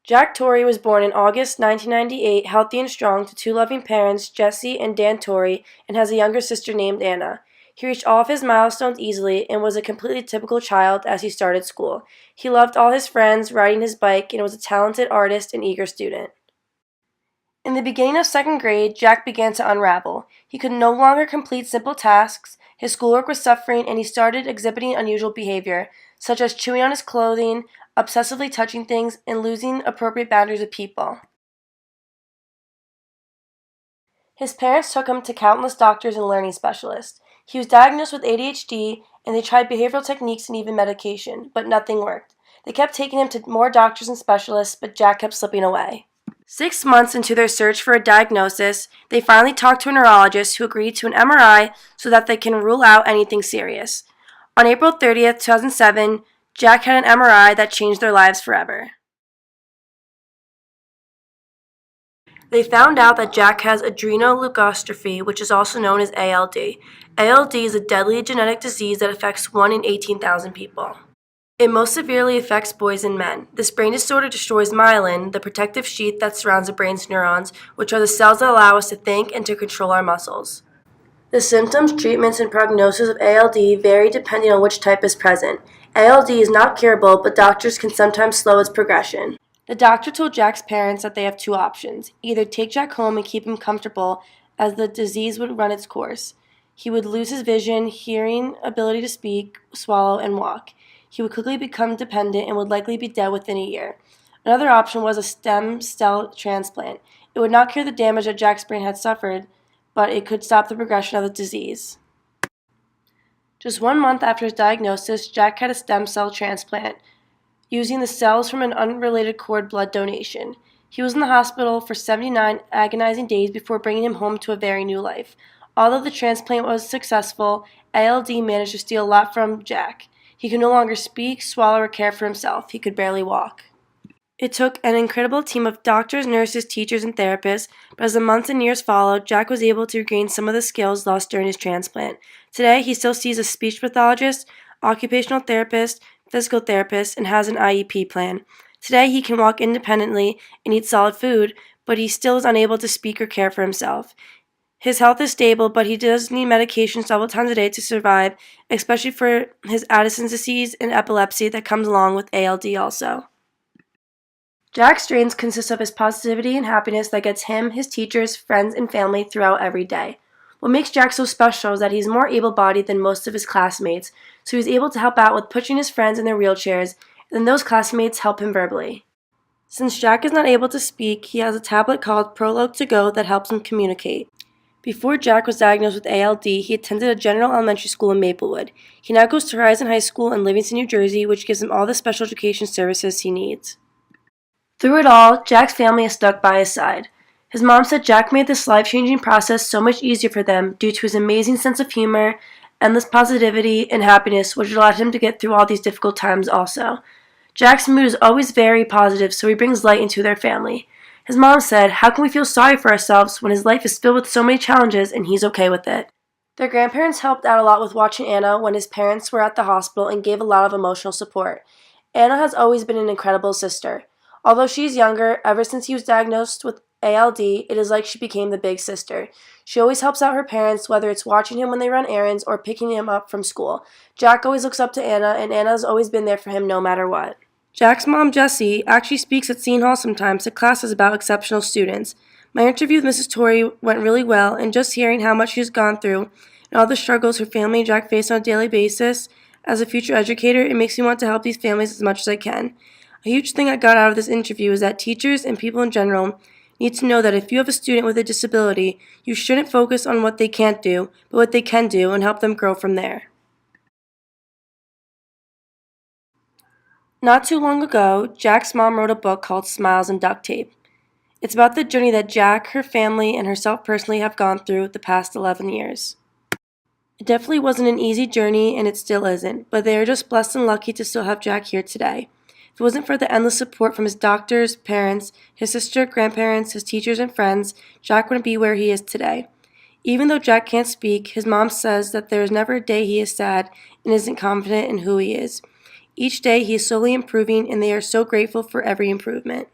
Jack Torrey was born in August 1998, healthy and strong, to two loving parents, Jesse and Dan Torrey, and has a younger sister named Anna. He reached all of his milestones easily and was a completely typical child as he started school. He loved all his friends, riding his bike, and was a talented artist and eager student. In the beginning of second grade, Jack began to unravel. He could no longer complete simple tasks, his schoolwork was suffering, and he started exhibiting unusual behavior, such as chewing on his clothing, obsessively touching things, and losing appropriate boundaries with people. His parents took him to countless doctors and learning specialists. He was diagnosed with ADHD, and they tried behavioral techniques and even medication, but nothing worked. They kept taking him to more doctors and specialists, but Jack kept slipping away. 6 months into their search for a diagnosis, they finally talked to a neurologist who agreed to an MRI so that they can rule out anything serious. On April 30th, 2007, Jack had an MRI that changed their lives forever. They found out that Jack has adrenoleukodystrophy, which is also known as ALD. ALD is a deadly genetic disease that affects 1 in 18,000 people. It most severely affects boys and men. This brain disorder destroys myelin, the protective sheath that surrounds the brain's neurons, which are the cells that allow us to think and to control our muscles. The symptoms, treatments, and prognosis of ALD vary depending on which type is present. ALD is not curable, but doctors can sometimes slow its progression. The doctor told Jack's parents that they have two options: either take Jack home and keep him comfortable as the disease would run its course. He would lose his vision, hearing, ability to speak, swallow, and walk. He would quickly become dependent and would likely be dead within a year. Another option was a stem cell transplant. It would not cure the damage that Jack's brain had suffered, but it could stop the progression of the disease. Just 1 month after his diagnosis, Jack had a stem cell transplant using the cells from an unrelated cord blood donation. He was in the hospital for 79 agonizing days before bringing him home to a very new life. Although the transplant was successful, ALD managed to steal a lot from Jack. He could no longer speak, swallow, or care for himself. He could barely walk. It took an incredible team of doctors, nurses, teachers, and therapists, but as the months and years followed, Jack was able to regain some of the skills lost during his transplant. Today, he still sees a speech pathologist, occupational therapist, physical therapist, and has an IEP plan. Today, he can walk independently and eat solid food, but he still is unable to speak or care for himself. His health is stable, but he does need medication several times a day to survive, especially for his Addison's disease and epilepsy that comes along with ALD also. Jack's strengths consist of his positivity and happiness that gets him, his teachers, friends, and family throughout every day. What makes Jack so special is that he's more able-bodied than most of his classmates, so he's able to help out with pushing his friends in their wheelchairs, and then those classmates help him verbally. Since Jack is not able to speak, he has a tablet called Prologue to Go that helps him communicate. Before Jack was diagnosed with ALD, he attended a general elementary school in Maplewood. He now goes to Horizon High School in Livingston, New Jersey, which gives him all the special education services he needs. Through it all, Jack's family has stuck by his side. His mom said Jack made this life-changing process so much easier for them due to his amazing sense of humor, endless positivity, and happiness, which allowed him to get through all these difficult times also. Jack's mood is always very positive, so he brings light into their family. His mom said, "How can we feel sorry for ourselves when his life is filled with so many challenges and he's okay with it?" Their grandparents helped out a lot with watching Anna when his parents were at the hospital and gave a lot of emotional support. Anna has always been an incredible sister. Although she's younger, ever since he was diagnosed with ALD, it is like she became the big sister. She always helps out her parents, whether it's watching him when they run errands or picking him up from school. Jack always looks up to Anna, and Anna has always been there for him no matter what. Jack's mom, Jessie, actually speaks at Seton Hall sometimes to classes about exceptional students. My interview with Mrs. Torrey went really well, and just hearing how much she's gone through and all the struggles her family and Jack face on a daily basis, as a future educator, it makes me want to help these families as much as I can. A huge thing I got out of this interview is that teachers and people in general need to know that if you have a student with a disability, you shouldn't focus on what they can't do, but what they can do and help them grow from there. Not too long ago, Jack's mom wrote a book called Smiles and Duct Tape. It's about the journey that Jack, her family, and herself personally have gone through the past 11 years. It definitely wasn't an easy journey, and it still isn't, but they are just blessed and lucky to still have Jack here today. If it wasn't for the endless support from his doctors, parents, his sister, grandparents, his teachers, and friends, Jack wouldn't be where he is today. Even though Jack can't speak, his mom says that there is never a day he is sad and isn't confident in who he is. Each day he is slowly improving, and they are so grateful for every improvement.